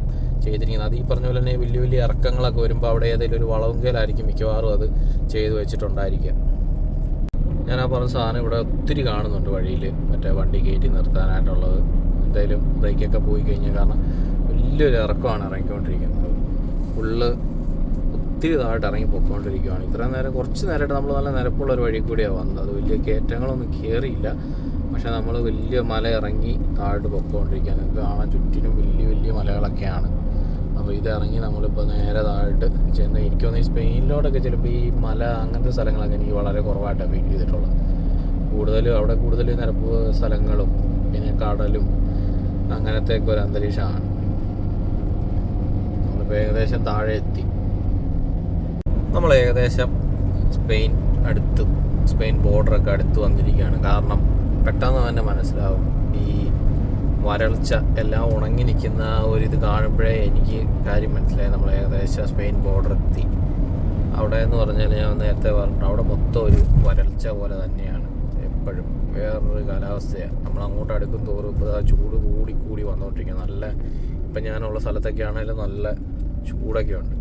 ചെയ്തിരിക്കുന്നത്. അത് ഈ പറഞ്ഞ പോലെ തന്നെ വലിയ വലിയ ഇറക്കങ്ങളൊക്കെ വരുമ്പോൾ അവിടെ ഏതെങ്കിലും ഒരു വളവുങ്കലായിരിക്കും മിക്കവാറും അത് ചെയ്തു വെച്ചിട്ടുണ്ടായിരിക്കുക. ഞാൻ ആ പറഞ്ഞ സാധനം ഇവിടെ ഒത്തിരി കാണുന്നുണ്ട് വഴിയിൽ, മറ്റേ വണ്ടി കയറ്റി നിർത്താനായിട്ടുള്ളത്. എന്തായാലും ബ്രേക്കൊക്കെ പോയി കഴിഞ്ഞാൽ, കാരണം വലിയൊരു ഇറക്കമാണ് ഇറങ്ങിക്കൊണ്ടിരിക്കുന്നത്. ഫുള്ള് ഒത്തിരി താഴോട്ട് ഇറങ്ങി പൊയ്ക്കൊണ്ടിരിക്കുകയാണ്. ഇത്രയും നേരം കുറച്ച് നേരമായിട്ട് നമ്മൾ നല്ല നിരപ്പുള്ള ഒരു വഴി കൂടിയാണ് വന്നത്. വലിയ കയറ്റങ്ങളൊന്നും കയറിയില്ല, പക്ഷെ നമ്മൾ വലിയ മല ഇറങ്ങി താഴോട്ട് പൊയ്ക്കൊണ്ടിരിക്കുക. നിങ്ങൾക്ക് കാണാൻ ചുറ്റിനും വലിയ വലിയ മലകളൊക്കെയാണ്. അപ്പോൾ ഇതിറങ്ങി നമ്മളിപ്പോൾ നേരെ താഴോട്ട് ചെന്ന്, എനിക്ക് തോന്നുന്നു ഈ സ്പെയിനിലോട്ടൊക്കെ ചിലപ്പോൾ ഈ മല അങ്ങനത്തെ സ്ഥലങ്ങളൊക്കെ എനിക്ക് വളരെ കുറവായിട്ടാണ് ഫീൽ ചെയ്തിട്ടുള്ളത്. അവിടെ കൂടുതൽ നിരപ്പ് സ്ഥലങ്ങളും പിന്നെ കടലും അങ്ങനത്തെ ഒക്കെ ഒരു അന്തരീക്ഷമാണ്. നമ്മളിപ്പോൾ ഏകദേശം താഴെ എത്തി. നമ്മൾ ഏകദേശം സ്പെയിൻ ബോർഡറൊക്കെ അടുത്ത് വന്നിരിക്കുകയാണ്. കാരണം പെട്ടെന്ന് തന്നെ മനസ്സിലാവും ഈ വരൾച്ച എല്ലാം ഉണങ്ങി നിൽക്കുന്ന ഒരിത് കാണുമ്പോഴേ എനിക്ക് കാര്യം മനസ്സിലായി നമ്മൾ ഏകദേശം സ്പെയിൻ ബോർഡർ എത്തി. അവിടെ എന്ന് പറഞ്ഞാൽ ഞാൻ നേരത്തെ പറഞ്ഞു, അവിടെ മൊത്തം ഒരു വരൾച്ച പോലെ തന്നെയാണ് എപ്പോഴും. വേറൊരു കാലാവസ്ഥയാണ്. നമ്മൾ അങ്ങോട്ട് അടുക്കും തോറും ഇപ്പോൾ ആ ചൂട് കൂടി വന്നുകൊണ്ടിരിക്കുക. ഇപ്പം ഞാനുള്ള സ്ഥലത്തൊക്കെ ആണെങ്കിലും നല്ല ചൂടൊക്കെ ഉണ്ട്.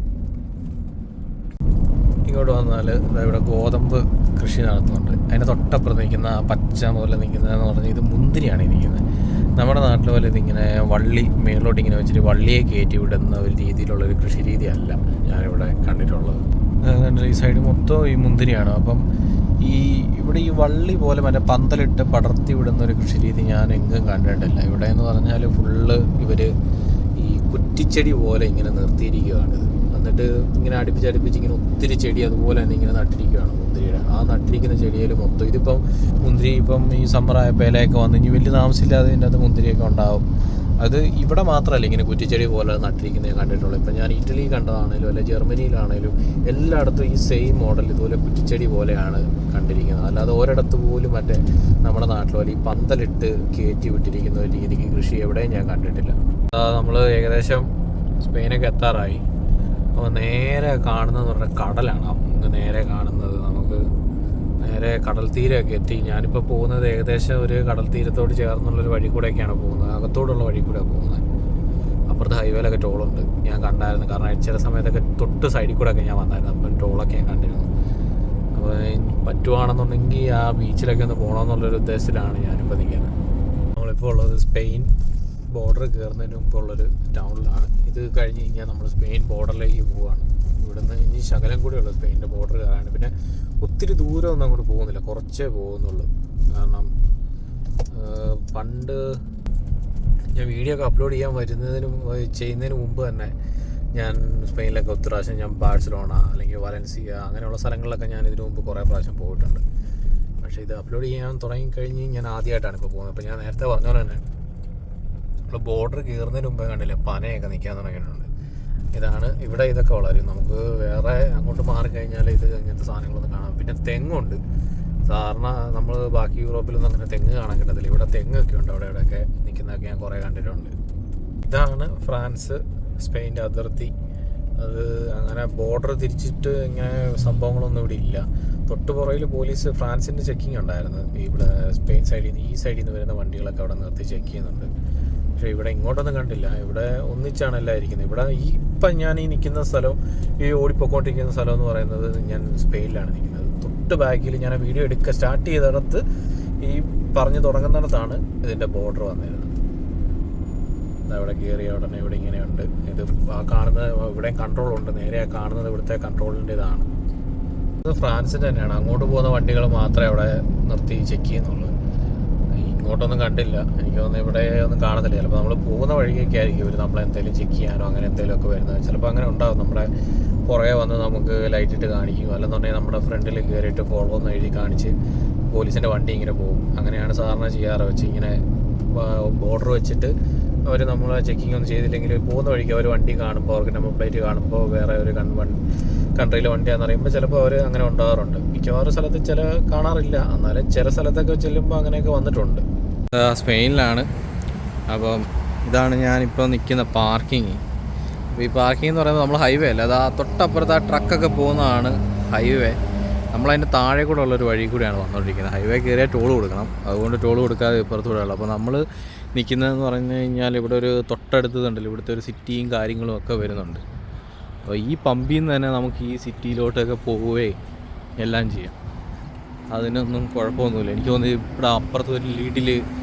ഇങ്ങോട്ട് വന്നാൽ ഇവിടെ ഗോതമ്പ് കൃഷി നടത്തുന്നുണ്ട്. അതിൻ്റെ തൊട്ടപ്പുറത്ത് നിൽക്കുന്ന പച്ച പോലെ നിൽക്കുന്നതെന്ന് പറഞ്ഞാൽ ഇത് മുന്തിരിയാണ് ഇരിക്കുന്നത്. നമ്മുടെ നാട്ടിൽ പോലെ ഇതിങ്ങനെ വള്ളി മേളിലോട്ട് ഇങ്ങനെ വെച്ചിട്ട് വള്ളിയെ കയറ്റി വിടുന്ന ഒരു രീതിയിലുള്ളൊരു കൃഷി രീതിയല്ല ഞാനിവിടെ കണ്ടിട്ടുള്ളത്. ഈ സൈഡ് മൊത്തം ഈ മുന്തിരിയാണ്. അപ്പം ഇവിടെ ഈ വള്ളി പോലെ മറ്റേ പന്തലിട്ട് പടർത്തി വിടുന്ന ഒരു കൃഷി രീതി ഞാൻ എങ്ങും കണ്ടിട്ടില്ല. ഇവിടെ എന്ന് പറഞ്ഞാൽ ഫുള്ള് ഇവർ ഈ കുറ്റിച്ചെടി പോലെ ഇങ്ങനെ നിർത്തിയിരിക്കുകയാണിത്. എന്നിട്ട് ഇങ്ങനെ അടുപ്പിച്ച് ഇങ്ങനെ ഒത്തിരി ചെടി അതുപോലെ തന്നെ ഇങ്ങനെ നട്ടിരിക്കുകയാണ് മുന്തിരിയുടെ. ആ നട്ടിരിക്കുന്ന ചെടിയിൽ മൊത്തം ഇതിപ്പം മുന്തിരി ഇപ്പം ഈ സമ്മറായപ്പോൾ ഇലയൊക്കെ വന്ന് ഇനി വലിയ താമസമില്ലാതെ ഇതിൻ്റെ അകത്ത് മുന്തിരിയൊക്കെ ഉണ്ടാവും. അത് ഇവിടെ മാത്രമല്ല ഇങ്ങനെ കുറ്റിച്ചെടി പോലെ നട്ടിരിക്കുന്നത് കണ്ടിട്ടുള്ളൂ. ഇപ്പം ഞാൻ ഇറ്റലി കണ്ടതാണേലും അല്ലെ ജർമ്മനിയിലാണേലും എല്ലായിടത്തും ഈ സെയിം മോഡൽ ഇതുപോലെ കുറ്റിച്ചെടി പോലെയാണ് കണ്ടിരിക്കുന്നത്. അല്ലാതെ ഒരിടത്ത് പോലും മറ്റേ നമ്മുടെ നാട്ടിൽ പോലെ ഈ പന്തലിട്ട് കയറ്റി വിട്ടിരിക്കുന്ന ഒരു രീതിക്ക് കൃഷി എവിടെയും ഞാൻ കണ്ടിട്ടില്ല. നമ്മൾ ഏകദേശം സ്പെയിനൊക്കെ എത്താറായി. അപ്പോൾ നേരെ കാണുന്നതെന്ന് പറഞ്ഞാൽ കടലാണ്. അങ്ങ് നേരെ കാണുന്നത് നമുക്ക് നേരെ കടൽ തീരമൊക്കെ എത്തി. ഞാനിപ്പോൾ പോകുന്നത് ഏകദേശം ഒരു കടൽ തീരത്തോട് ചേർന്നുള്ളൊരു വഴി കൂടെയൊക്കെയാണ് പോകുന്നത്, അകത്തോടുള്ള വഴി കൂടെയാണ് പോകുന്നത്. അപ്പുറത്ത് ഹൈവേയിലൊക്കെ ടോളുണ്ട്, ഞാൻ കണ്ടായിരുന്നു. കാരണം ചില സമയത്തൊക്കെ തൊട്ട് സൈഡിൽ കൂടെയൊക്കെ ഞാൻ വന്നായിരുന്നു, അപ്പം ടോളൊക്കെ ഞാൻ കണ്ടിരുന്നു. അപ്പോൾ പറ്റുവാണെന്നുണ്ടെങ്കിൽ ആ ബീച്ചിലൊക്കെ ഒന്ന് പോകണമെന്നുള്ളൊരു ഉദ്ദേശത്തിലാണ് ഞാനിപ്പോൾ നിൽക്കുന്നത്. നമ്മളിപ്പോൾ ഉള്ളത് സ്പെയിൻ ബോർഡർ കയറുന്നതിന് മുമ്പുള്ളൊരു ടൗണിലാണ്. ഇത് കഴിഞ്ഞ് കഴിഞ്ഞാൽ നമ്മൾ സ്പെയിൻ ബോർഡറിലേക്ക് പോവുകയാണ്. ഇവിടുന്ന് ഇനി ശകലം കൂടിയുള്ളൂ സ്പെയിൻ്റെ ബോർഡർ കയറാണ്. പിന്നെ ഒത്തിരി ദൂരമൊന്നും അങ്ങോട്ട് പോകുന്നില്ല, കുറച്ചേ പോകുന്നുള്ളൂ. കാരണം പണ്ട് ഞാൻ വീഡിയോ ഒക്കെ അപ്ലോഡ് ചെയ്യുന്നതിന് മുമ്പ് തന്നെ ഞാൻ സ്പെയിനിലൊക്കെ ഒത്തിരി പ്രാവശ്യം ഞാൻ ബാഴ്സലോണ അല്ലെങ്കിൽ വലൻസിയ അങ്ങനെയുള്ള സ്ഥലങ്ങളിലൊക്കെ ഞാൻ ഇതിനു മുമ്പ് കുറേ പ്രാവശ്യം പോയിട്ടുണ്ട്. പക്ഷേ ഇത് അപ്ലോഡ് ചെയ്യാൻ തുടങ്ങിക്കഴിഞ്ഞ് ഞാൻ ആദ്യമായിട്ടാണ് ഇപ്പോൾ പോകുന്നത്. അപ്പോൾ ഞാൻ നേരത്തെ പറഞ്ഞ പോലെ തന്നെ നമ്മൾ ബോർഡർ കയറുന്നതിന് മുമ്പേ കണ്ടില്ലേ പനയൊക്കെ നിൽക്കാൻ തുടങ്ങിയിട്ടുണ്ട്. ഇവിടെ ഇതൊക്കെ വളരും. നമുക്ക് വേറെ അങ്ങോട്ട് മാറിക്കഴിഞ്ഞാൽ ഇങ്ങനത്തെ സാധനങ്ങളൊന്നും കാണാം. പിന്നെ തെങ്ങുണ്ട്. സാധാരണ നമ്മൾ ബാക്കി യൂറോപ്പിലൊന്നും അങ്ങനെ തെങ്ങ് കാണാൻ കിട്ടത്തില്ല. ഇവിടെ തെങ്ങൊക്കെ ഉണ്ട്, അവിടെ ഇവിടെയൊക്കെ നിൽക്കുന്നതൊക്കെ ഞാൻ കുറേ കണ്ടിട്ടുണ്ട്. ഇതാണ് ഫ്രാൻസ് സ്പെയിൻ്റെ അതിർത്തി. അത് അങ്ങനെ ബോർഡർ തിരിച്ചിട്ട് ഇങ്ങനെ സംഭവങ്ങളൊന്നും ഇവിടെ ഇല്ല. തൊട്ട് പുറകിൽ പോലീസ് ഫ്രാൻസിൻ്റെ ചെക്കിങ് ഉണ്ടായിരുന്നു. ഇവിടെ സ്പെയിൻ സൈഡിൽ നിന്ന് ഈ സൈഡിൽ നിന്ന് വരുന്ന വണ്ടികളൊക്കെ അവിടെ നിർത്തി ചെക്ക് ചെയ്യുന്നുണ്ട്. പക്ഷേ ഇവിടെ ഇങ്ങോട്ടൊന്നും കണ്ടില്ല. ഇവിടെ ഒന്നിച്ചാണ് എല്ലാം ഇരിക്കുന്നത്. ഇവിടെ ഇപ്പം ഞാൻ ഈ നിൽക്കുന്ന സ്ഥലം, ഈ ഓടിപ്പൊക്കോണ്ടിരിക്കുന്ന സ്ഥലം എന്ന് പറയുന്നത് ഞാൻ സ്പെയിനിലാണ് നിൽക്കുന്നത്. തൊട്ട് ബാക്കിൽ ഞാൻ വീഡിയോ സ്റ്റാർട്ട് ചെയ്തിടത്ത് ഈ പറഞ്ഞു തുടങ്ങുന്നിടത്താണ് ഇതിൻ്റെ ബോർഡർ വന്നിരുന്നത്. അവിടെ കയറിയ ഉടനെ ഇവിടെ ഇങ്ങനെയുണ്ട്. ഇത് ആ കാണുന്നത് ഇവിടെ കൺട്രോളുണ്ട്. നേരെ കാണുന്നത് ഇവിടുത്തെ കൺട്രോളിൻ്റെ ഇതാണ്. ഇത് ഫ്രാൻസിൻ്റെ തന്നെയാണ്. അങ്ങോട്ട് പോകുന്ന വണ്ടികൾ മാത്രമേ അവിടെ നിർത്തി ചെക്ക് ചെയ്യുന്നുള്ളൂ. ഇങ്ങോട്ടൊന്നും കണ്ടില്ല. എനിക്ക് തോന്നുന്നു ഇവിടെ ഒന്നും കാണത്തില്ല. ചിലപ്പോൾ നമ്മൾ പോകുന്ന വഴിയൊക്കെ ആയിരിക്കും ഇവർ നമ്മളെന്തെങ്കിലും ചെക്ക് ചെയ്യാനോ അങ്ങനെ എന്തെങ്കിലുമൊക്കെ വരുന്നത്. ചിലപ്പോൾ അങ്ങനെ ഉണ്ടാകും. നമ്മുടെ പുറകെ വന്ന് നമുക്ക് ലൈറ്റ് ഇട്ട് കാണിക്കും. അല്ലെന്നുണ്ടെങ്കിൽ നമ്മുടെ ഫ്രണ്ടിൽ കയറിയിട്ട് ഫോളോ എന്ന് എഴുതി കാണിച്ച് പോലീസിൻ്റെ വണ്ടി ഇങ്ങനെ പോകും. അങ്ങനെയാണ് സാധാരണ ചെയ്യാറ്. വെച്ച് ഇങ്ങനെ ബോർഡർ വെച്ചിട്ട് അവർ നമ്മൾ ചെക്കിംഗ് ഒന്നും ചെയ്തില്ലെങ്കിൽ പോകുന്ന വഴിക്ക് അവർ വണ്ടി കാണുമ്പോൾ അവർക്ക് നമ്പർ പ്ലേറ്റ് കാണുമ്പോൾ വേറെ ഒരു കൺട്രിയിലെ വണ്ടിയാണെന്ന് അറിയുമ്പോൾ ചിലപ്പോൾ അവർ അങ്ങനെ ഉണ്ടാകാറുണ്ട്. മിക്കവാറും സ്ഥലത്ത് കാണാറില്ല. എന്നാലും ചില സ്ഥലത്തൊക്കെ ചെല്ലുമ്പോൾ അങ്ങനെയൊക്കെ വന്നിട്ടുണ്ട്. സ്പെയിനിലാണ്. അപ്പം ഇതാണ് ഞാനിപ്പോൾ നിൽക്കുന്ന പാർക്കിങ്. അപ്പോൾ ഈ പാർക്കിംഗ് എന്ന് പറയുമ്പോൾ നമ്മൾ ഹൈവേ അല്ല, അത് ആ തൊട്ടപ്പുറത്ത് ആ ട്രക്കൊക്കെ പോകുന്നതാണ് ഹൈവേ. നമ്മളതിൻ്റെ താഴെ കൂടെ ഉള്ളൊരു വഴി കൂടിയാണ് വന്നുകൊണ്ടിരിക്കുന്നത്. ഹൈവേ കയറിയാൽ ടോൾ കൊടുക്കണം. അതുകൊണ്ട് ടോൾ കൊടുക്കാതെ ഇപ്പുറത്തൂടെ ഉള്ളു. അപ്പോൾ നമ്മൾ നിൽക്കുന്നതെന്ന് പറഞ്ഞു കഴിഞ്ഞാൽ ഇവിടെ ഒരു തൊട്ടടുത്തതുണ്ടല്ലോ, ഇവിടുത്തെ ഒരു സിറ്റിയും കാര്യങ്ങളും ഒക്കെ വരുന്നുണ്ട്. അപ്പോൾ ഈ പമ്പിൽ നിന്ന് തന്നെ നമുക്ക് ഈ സിറ്റിയിലോട്ടൊക്കെ പോവുകയും എല്ലാം ചെയ്യാം. അതിനൊന്നും കുഴപ്പമൊന്നുമില്ല. എനിക്ക് തോന്നുന്നു ഇവിടെ അപ്പുറത്ത് ഒരു ലീഡിൽ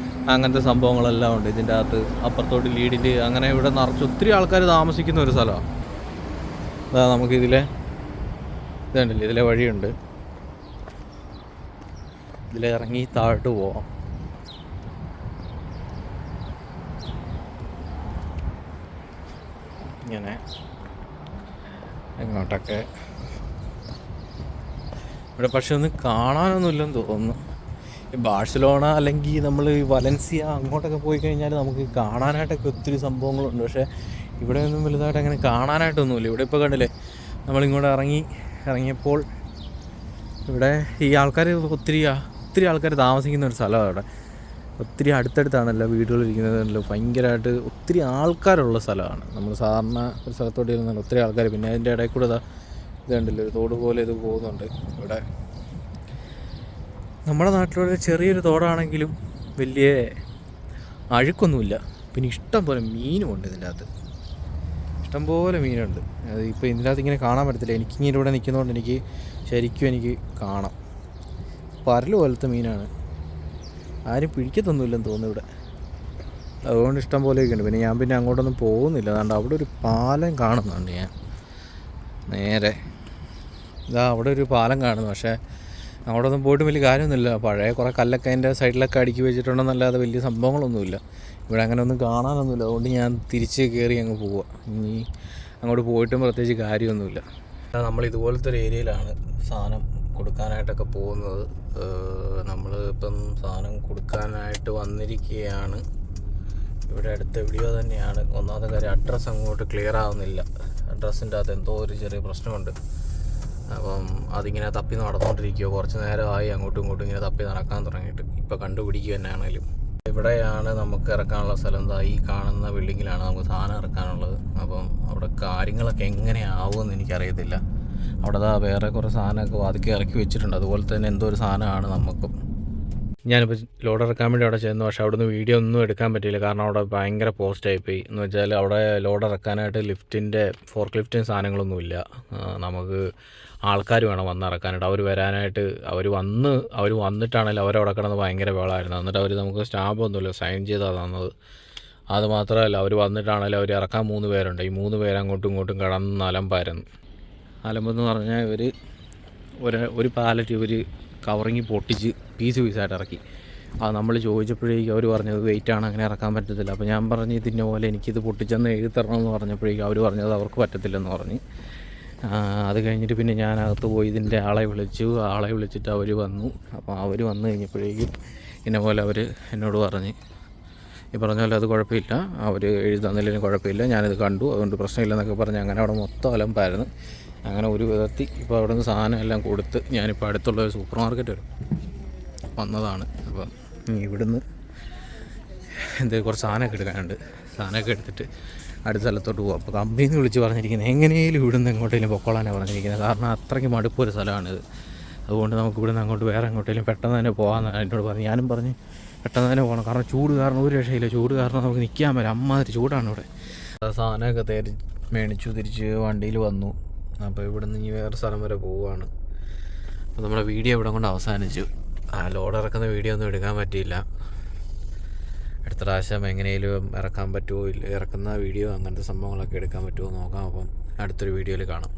അങ്ങനത്തെ സംഭവങ്ങളെല്ലാം ഉണ്ട്. ഇതിൻ്റെ അകത്ത് അപ്പുറത്തോട്ട് ലീഡിൽ അങ്ങനെ ഇവിടെ നിറച്ച് ഒത്തിരി ആൾക്കാർ താമസിക്കുന്ന ഒരു സ്ഥലമാണ്. അതാ നമുക്കിതിലെ ഇതുണ്ടല്ലോ, ഇതിലെ വഴിയുണ്ട്. ഇതിലെ ഇറങ്ങി താഴോട്ട് പോവാം. ഇങ്ങനെ ഇങ്ങോട്ടൊക്കെ ഇവിടെ പക്ഷെ ഒന്നും കാണാനൊന്നുമില്ലെന്ന് തോന്നുന്നു. ഈ ബാഴ്സലോണ അല്ലെങ്കിൽ നമ്മൾ ഈ വലൻസിയ അങ്ങോട്ടൊക്കെ പോയി കഴിഞ്ഞാൽ നമുക്ക് കാണാനായിട്ടൊക്കെ ഒത്തിരി സംഭവങ്ങളുണ്ട്. പക്ഷേ ഇവിടെ ഒന്നും വലുതായിട്ട് അങ്ങനെ കാണാനായിട്ടൊന്നുമില്ല. ഇവിടെ ഇപ്പോൾ കണ്ടില്ലേ, നമ്മളിങ്ങോട്ട് ഇറങ്ങിയപ്പോൾ ഇവിടെ ഈ ആൾക്കാർ ഒത്തിരി ആൾക്കാർ താമസിക്കുന്ന ഒരു സ്ഥലമാണ്. അവിടെ ഒത്തിരി അടുത്തടുത്താണല്ലോ വീടുകളിരിക്കുന്നതല്ലോ. ഭയങ്കരമായിട്ട് ഒത്തിരി ആൾക്കാരുള്ള സ്ഥലമാണ്. നമ്മൾ സാധാരണ ഒരു സ്ഥലത്തോട്ട് ഇരുന്നാൽ ഒത്തിരി ആൾക്കാർ. പിന്നെ അതിൻ്റെ ഇടയിൽ കൂടെ ഇതുണ്ടല്ലോ, ഒരു തോട് പോലെ ഇത് പോകുന്നുണ്ട്. ഇവിടെ നമ്മുടെ നാട്ടിലൂടെ ചെറിയൊരു തോടാണെങ്കിലും വലിയ അഴുക്കൊന്നുമില്ല. പിന്നെ ഇഷ്ടം പോലെ മീനുമുണ്ട് ഇതിൻ്റെ അകത്ത്. ഇഷ്ടംപോലെ മീനുണ്ട്. അത് ഇപ്പോൾ ഇതിൻ്റെ അകത്ത് ഇങ്ങനെ കാണാൻ പറ്റത്തില്ല. എനിക്കിങ്ങനെ ഇവിടെ നിൽക്കുന്നതുകൊണ്ട് എനിക്ക് കാണാം. പരല് പോലത്തെ മീനാണ്. ആരും പിടിക്കത്തൊന്നുമില്ലെന്ന് തോന്നുന്നു ഇവിടെ. അതുകൊണ്ട് ഇഷ്ടം പോലെയൊക്കെ ഉണ്ട്. പിന്നെ ഞാൻ അങ്ങോട്ടൊന്നും പോകുന്നില്ല. അതുകൊണ്ട് അവിടെ ഒരു പാലം കാണുന്നുണ്ട്. ഞാൻ നേരെ അവിടെ ഒരു പാലം കാണുന്നു. പക്ഷേ അങ്ങോട്ടൊന്നും പോയിട്ട് വലിയ കാര്യമൊന്നുമില്ല. പഴയ കുറേ കല്ലൊക്കെ അതിൻ്റെ സൈഡിലൊക്കെ അടുക്കി വെച്ചിട്ടുണ്ടെന്നല്ലാതെ വലിയ സംഭവങ്ങളൊന്നുമില്ല. ഇവിടെ അങ്ങനെ ഒന്നും കാണാനൊന്നുമില്ല. അതുകൊണ്ട് ഞാൻ തിരിച്ച് കയറി അങ്ങ് പോവുക. ഇനി അങ്ങോട്ട് പോയിട്ടും പ്രത്യേകിച്ച് കാര്യമൊന്നുമില്ല. നമ്മൾ ഇതുപോലത്തെ ഒരു ഏരിയയിലാണ് സാധനം കൊടുക്കാനായിട്ടൊക്കെ പോകുന്നത്. നമ്മൾ ഇപ്പം സാധനം കൊടുക്കാനായിട്ട് വന്നിരിക്കുകയാണ്. ഇവിടെ അടുത്ത എവിടെയോ തന്നെയാണ്. ഒന്നാമത്തെ കാര്യം, അഡ്രസ്സ് അങ്ങോട്ട് ക്ലിയർ ആവുന്നില്ല. അഡ്രസ്സിൻ്റെ അകത്ത് എന്തോ ഒരു ചെറിയ പ്രശ്നമുണ്ട്. അപ്പം അതിങ്ങനെ തപ്പി നടന്നുകൊണ്ടിരിക്കുകയോ, കുറച്ച് നേരമായി അങ്ങോട്ടും ഇങ്ങോട്ടും ഇങ്ങനെ തപ്പി നടക്കാൻ തുടങ്ങിയിട്ട്. ഇപ്പോൾ കണ്ടുപിടിക്കുക തന്നെയാണെങ്കിലും. ഇവിടെയാണ് നമുക്ക് ഇറക്കാനുള്ള സ്ഥലം. ഈ കാണുന്ന ബിൽഡിങ്ങിലാണ് നമുക്ക് സാധനം ഇറക്കാനുള്ളത്. അപ്പം അവിടെ കാര്യങ്ങളൊക്കെ എങ്ങനെയാവുമെന്ന് എനിക്കറിയത്തില്ല. അവിടെ വേറെ കുറേ സാധനമൊക്കെ വാതിക്കെ ഇറക്കി വെച്ചിട്ടുണ്ട്. അതുപോലെ തന്നെ എന്തോ ഒരു സാധനമാണ് നമുക്കും. ഞാനിപ്പോൾ ലോഡ് ഇറക്കാൻ വേണ്ടി അവിടെ ചെന്നു. പക്ഷേ അവിടുന്ന് വീഡിയോ ഒന്നും എടുക്കാൻ പറ്റിയില്ല. കാരണം അവിടെ ഭയങ്കര പോസ്റ്റായിപ്പോയി. എന്ന് വെച്ചാൽ അവിടെ ലോഡ് ഇറക്കാനായിട്ട് ഫോർക്ക് ലിഫ്റ്റിൻ്റെ സാധനങ്ങളൊന്നുമില്ല. നമുക്ക് ആൾക്കാർ വേണം വന്നിറക്കാനായിട്ട്. അവർ വന്നിട്ടാണെങ്കിലും അവരവിടെ കിടന്ന് ഭയങ്കര വേളമായിരുന്നു. എന്നിട്ട് അവർ നമുക്ക് സ്റ്റാമ്പൊന്നുമില്ല, സൈൻ ചെയ്താണ് തന്നത്. അത് മാത്രമല്ല, അവർ വന്നിട്ടാണെങ്കിലും അവർ ഇറക്കാൻ 3 പേരുണ്ട്. ഈ 3 പേര് അങ്ങോട്ടും ഇങ്ങോട്ടും കിടന്ന് അലമ്പെന്ന് പറഞ്ഞാൽ ഒരു പാലറ്റ് ഇവർ കവറിങ് പൊട്ടിച്ച് പീസായിട്ട് ഇറക്കി. അത് നമ്മൾ ചോദിച്ചപ്പോഴേക്കും അവർ പറഞ്ഞത് വെയിറ്റാണ്, അങ്ങനെ ഇറക്കാൻ പറ്റത്തില്ല. അപ്പോൾ ഞാൻ പറഞ്ഞു ഇതിൻ്റെ പോലെ എനിക്കിത് പൊട്ടിച്ചെന്ന് എഴുതി തരണമെന്ന് പറഞ്ഞപ്പോഴേക്കും അവർ പറഞ്ഞത് അവർക്ക് പറ്റത്തില്ലെന്ന് പറഞ്ഞ്. അത് കഴിഞ്ഞിട്ട് പിന്നെ ഞാനകത്ത് പോയി ഇതിൻ്റെ ആളെ വിളിച്ചിട്ട് അവർ വന്നു. അപ്പോൾ അവർ വന്നു കഴിഞ്ഞപ്പോഴേക്കും ഇന്ന പോലെ അവർ എന്നോട് പറഞ്ഞ് ഈ പറഞ്ഞ പോലെ അത് കുഴപ്പമില്ല, അവർ എഴുതി തന്നില്ലെങ്കിലും കുഴപ്പമില്ല, ഞാനിത് കണ്ടു, അതുകൊണ്ട് പ്രശ്നമില്ലെന്നൊക്കെ പറഞ്ഞ് അങ്ങനെ അവിടെ മൊത്തം അലമ്പായിരുന്നു. അങ്ങനെ ഒരു വിധത്തിൽ ഇപ്പോൾ അവിടെ നിന്ന് സാധനം എല്ലാം കൊടുത്ത് ഞാനിപ്പോൾ അടുത്തുള്ള ഒരു സൂപ്പർ മാർക്കറ്റ് വന്നതാണ്. അപ്പം ഇവിടുന്ന് കുറച്ച് സാധനമൊക്കെ എടുക്കാനുണ്ട്. സാധനമൊക്കെ എടുത്തിട്ട് അടുത്ത സ്ഥലത്തോട്ട് പോകും. അപ്പോൾ കമ്പനിയിൽ നിന്ന് വിളിച്ച് പറഞ്ഞിരിക്കുന്നത് എങ്ങനെയും ഇവിടുന്ന് എങ്ങോട്ടേലും പൊക്കോളാനാണ് പറഞ്ഞിരിക്കുന്നത്. കാരണം അത്രയ്ക്ക് മടുപ്പൊരു സ്ഥലമാണിത്. അതുകൊണ്ട് നമുക്ക് ഇവിടുന്ന് അങ്ങോട്ട് വേറെ എങ്ങോട്ടേലും പെട്ടെന്ന് തന്നെ പോകാമെന്നാണ് എന്നോട് പറഞ്ഞു. ഞാനും പറഞ്ഞ് പെട്ടെന്ന് തന്നെ പോകണം. കാരണം ചൂട് കാരണം ഒരു രക്ഷയില്ല. ചൂട് കാരണം നമുക്ക് നിൽക്കാൻ പറ്റില്ല. അമ്മാതിരി ചൂടാണ് ഇവിടെ. സാധനമൊക്കെ മേടിച്ചു തിരിച്ച് വണ്ടിയിൽ വന്നു. അപ്പോൾ ഇവിടുന്ന് ഇനി വേറെ സ്ഥലം വരെ പോവുകയാണ്. അപ്പോൾ നമ്മുടെ വീഡിയോ ഇവിടെ കൊണ്ട് അവസാനിച്ചു. ലോഡ് ഇറക്കുന്ന വീഡിയോ ഒന്നും എടുക്കാൻ പറ്റിയില്ല. അടുത്ത പ്രാവശ്യം എങ്ങനെയും ഇറക്കാൻ പറ്റുമോ ഇല്ല, ഇറക്കുന്ന വീഡിയോ അങ്ങനത്തെ സംഭവങ്ങളൊക്കെ എടുക്കാൻ പറ്റുമോ നോക്കാം. അപ്പം അടുത്തൊരു വീഡിയോയിൽ കാണാം.